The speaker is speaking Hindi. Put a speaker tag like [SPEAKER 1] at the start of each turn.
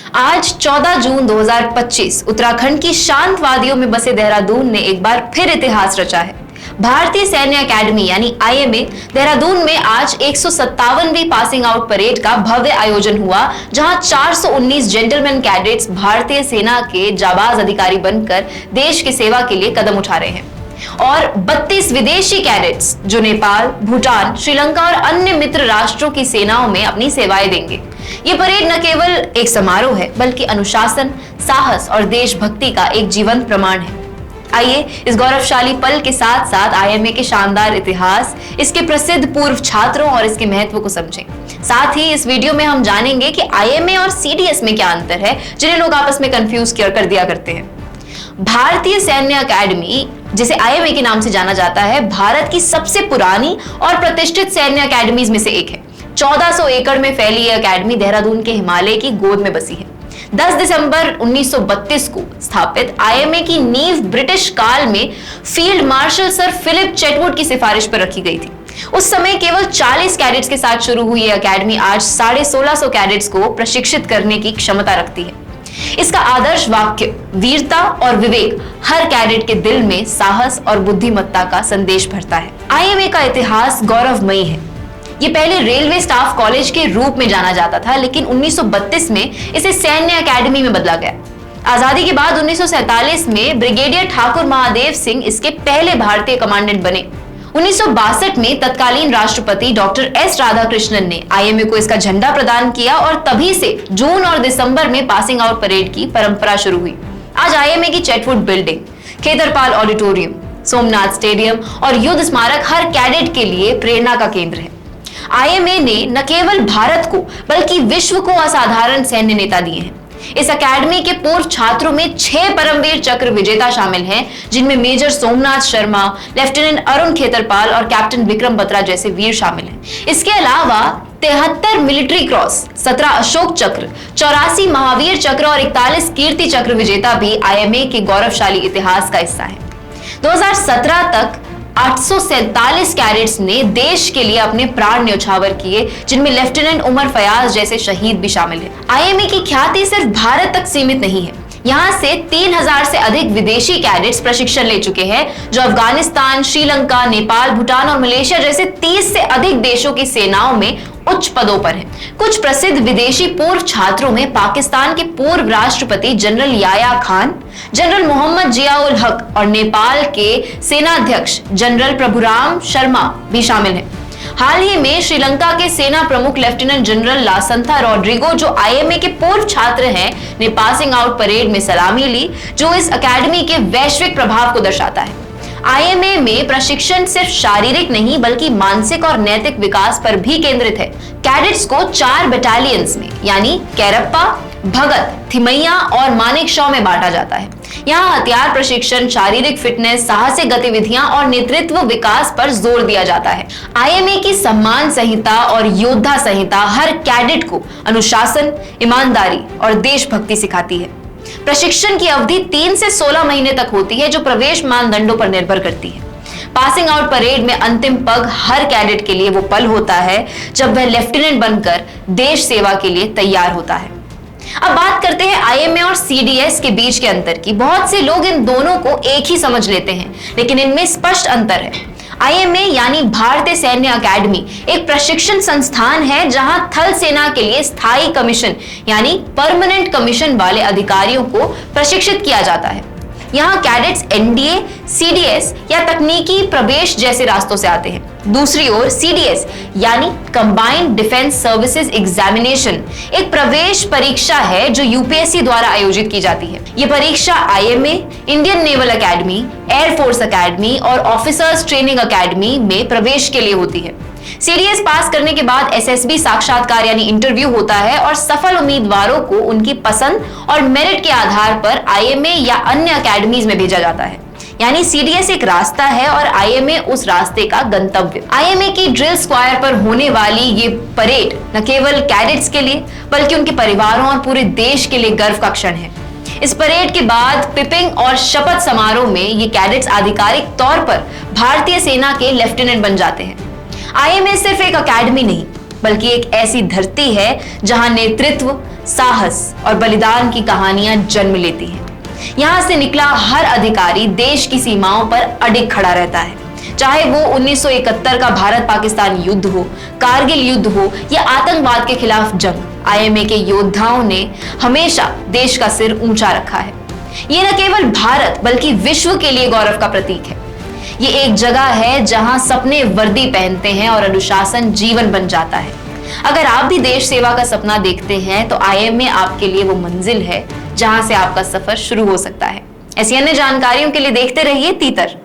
[SPEAKER 1] आज 14 जून 2025 उत्तराखंड की शांत वादियों में बसे देहरादून ने एक बार फिर इतिहास रचा है। भारतीय सैन्य अकेडमी यानी आईएमए देहरादून में आज 157वीं पासिंग आउट परेड का भव्य आयोजन हुआ, जहां 419 जेंटलमैन कैडेट्स भारतीय सेना के जाबाज अधिकारी बनकर देश की सेवा के लिए कदम उठा रहे हैं और 32 विदेशी कैडेट्स जो नेपाल, भूटान, श्रीलंका और अन्य मित्र राष्ट्रों की सेनाओं में अपनी सेवाएं देंगे। ये परेड न केवल एक समारोह है बल्कि अनुशासन, साहस और देशभक्ति का एक जीवंत प्रमाण है। आइए इस गौरवशाली पल के साथ साथ आईएमए के शानदार इतिहास, इसके प्रसिद्ध पूर्व छात्रों और इसके महत्व को समझें। साथ ही इस वीडियो में हम जानेंगे कि आईएमए और सीडीएस में क्या अंतर है, जिन्हें लोग आपस में कंफ्यूज कर दिया करते हैं। भारतीय सैन्य अकेडमी, जिसे आईएमए के नाम से जाना जाता है, भारत की सबसे पुरानी और प्रतिष्ठित सैन्य अकेडमीज में से एक है। 1400 एकड़ में फैली यह अकेडमी देहरादून के हिमालय की गोद में बसी है। 10 दिसंबर 1932 को स्थापित आईएमए की नींव ब्रिटिश काल में फील्ड मार्शल सर फिलिप चेटवुड की सिफारिश पर रखी गई थी। उस समय केवल 40 कैडेट्स के साथ शुरू हुई यह अकेडमी आज 1650 कैडेट्स को प्रशिक्षित करने की क्षमता रखती है। इसका आदर्श वाक्य वीरता और विवेक हर कैडेट के दिल में साहस और बुद्धिमत्ता का संदेश भरता है। आईएमए का इतिहास गौरवमयी है। ये पहले रेलवे स्टाफ कॉलेज के रूप में जाना जाता था, लेकिन 1932 में इसे सैन्य अकेडमी में बदला गया। आजादी के बाद 1947 में ब्रिगेडियर ठाकुर महादेव सिंह इसके पहले भारतीय कमांडेंट बने। 1962 में तत्कालीन राष्ट्रपति डॉक्टर एस राधाकृष्णन ने आईएमए को इसका झंडा प्रदान किया और तभी से जून और दिसंबर में पासिंग आउट परेड की परंपरा शुरू हुई। आज आईएमए की Chetwode building, Khetarpal auditorium, Somnath stadium और युद्ध स्मारक हर कैडेट के लिए प्रेरणा का केंद्र है। आईएमए ने न केवल भारत को बल्कि विश्व को असाधारण सैन्य नेता दिए हैं। इस अकेडमी के पूर्व छात्रों में 6 परमवीर चक्र विजेता शामिल हैं, जिनमें मेजर सोमनाथ शर्मा, लेफ्टिनेंट अरुण खेतरपाल और कैप्टन विक्रम बत्रा जैसे वीर शामिल हैं। इसके अलावा 73 मिलिट्री क्रॉस, 17 अशोक चक्र, 84 महावीर चक्र और 41 कीर्ति चक्र विजेता भी आईएमए के गौरवशाली इतिहास का हिस्सा है। 2017 तक 847 कैडेट्स ने देश के लिए अपने प्राण न्यौछावर किए, जिनमें लेफ्टिनेंट उमर फयाज जैसे शहीद भी शामिल हैं। आईएमए की ख्याति सिर्फ भारत तक सीमित नहीं है। यहाँ से 3000 से अधिक विदेशी कैडेट्स प्रशिक्षण ले चुके हैं, जो अफगानिस्तान, श्रीलंका, नेपाल, भूटान और मलेशिया जैसे 30 से अधिक देशों की सेनाओं में उच्च पदों पर हैं। कुछ प्रसिद्ध विदेशी पूर्व छात्रों में पाकिस्तान के पूर्व राष्ट्रपति जनरल याया खान, जनरल मोहम्मद जियाउल हक और नेपाल के सेनाध्यक्ष जनरल प्रभुराम शर्मा भी शामिल हैं। हाल ही में श्रीलंका के सेना प्रमुख लेफ्टिनेंट जनरल लासंथा रॉड्रिगो, जो आईएमए के पूर्व छात्र हैं, ने पासिंग आउट परेड में सलामी ली, जो इस अकेडमी के वैश्विक प्रभाव को दर्शाता है। आईएमए में प्रशिक्षण सिर्फ शारीरिक नहीं बल्कि मानसिक और नैतिक विकास पर भी केंद्रित है। कैडेट्स को 4 बटालियंस में यानी कैरप्पा, भगत, थिमैया और मानेकशॉ में बांटा जाता है। यहाँ हथियार प्रशिक्षण, शारीरिक फिटनेस, साहसिक गतिविधियां और नेतृत्व विकास पर जोर दिया जाता है। आईएमए की सम्मान संहिता और योद्धा संहिता हर कैडेट को अनुशासन, ईमानदारी और देशभक्ति सिखाती है। प्रशिक्षण की अवधि 3 से 16 महीने तक होती है, जो प्रवेश मानदंडों पर निर्भर करती है। पासिंग आउट परेड में अंतिम पग हर कैडेट के लिए वो पल होता है जब वह लेफ्टिनेंट बनकर देश सेवा के लिए तैयार होता है। अब बात करते हैं आईएमए और सीडीएस के बीच के अंतर की। बहुत से लोग इन दोनों को एक ही समझ लेते हैं, लेकिन इनमें स्पष्ट अंतर है। आईएमए यानी भारतीय सैन्य अकेडमी एक प्रशिक्षण संस्थान है, जहां थल सेना के लिए स्थायी कमीशन यानी परमानेंट कमीशन वाले अधिकारियों को प्रशिक्षित किया जाता है। यहाँ कैडेट्स एनडीए, सीडीएस या तकनीकी प्रवेश जैसे रास्तों से आते हैं। दूसरी ओर सीडीएस यानी कंबाइंड डिफेंस सर्विसेज एग्जामिनेशन एक प्रवेश परीक्षा है, जो यूपीएससी द्वारा आयोजित की जाती है। ये परीक्षा IMA, Indian naval academy, air force academy और ऑफिसर्स ट्रेनिंग अकेडमी में प्रवेश के लिए होती है। सीडीएस पास करने के बाद एसएसबी साक्षात्कार यानी इंटरव्यू होता है और सफल उम्मीदवारों को उनकी पसंद और मेरिट के आधार पर आईएमए या अन्य अकेडमीज में भेजा जाता है। यानी सीडीएस एक रास्ता है और आईएमए उस रास्ते का गंतव्य। आईएमए की ड्रिल स्क्वायर पर होने वाली ये परेड न केवल कैडेट्स के लिए बल्कि उनके परिवारों और पूरे देश के लिए गर्व का क्षण है। इस परेड के बाद पिपिंग और शपथ समारोह में ये कैडेट्स आधिकारिक तौर पर भारतीय सेना के लेफ्टिनेंट बन जाते हैं। आईएमए सिर्फ एक अकेडमी नहीं बल्कि एक ऐसी धरती है जहां नेतृत्व, साहस और बलिदान की कहानियां जन्म लेती हैं। यहां से निकला हर अधिकारी देश की सीमाओं पर अडिग खड़ा रहता है, चाहे वो 1971 का भारत पाकिस्तान युद्ध हो, कारगिल युद्ध हो या आतंकवाद के खिलाफ जंग। आईएमए के योद्धाओं ने हमेशा देश का सिर ऊंचा रखा है। ये न केवल भारत बल्कि विश्व के लिए गौरव का प्रतीक है। ये एक जगह है जहां सपने वर्दी पहनते हैं और अनुशासन जीवन बन जाता है। अगर आप भी देश सेवा का सपना देखते हैं तो आईएमए आपके लिए वो मंजिल है जहां से आपका सफर शुरू हो सकता है। ऐसी अन्य जानकारियों के लिए देखते रहिए तीतर।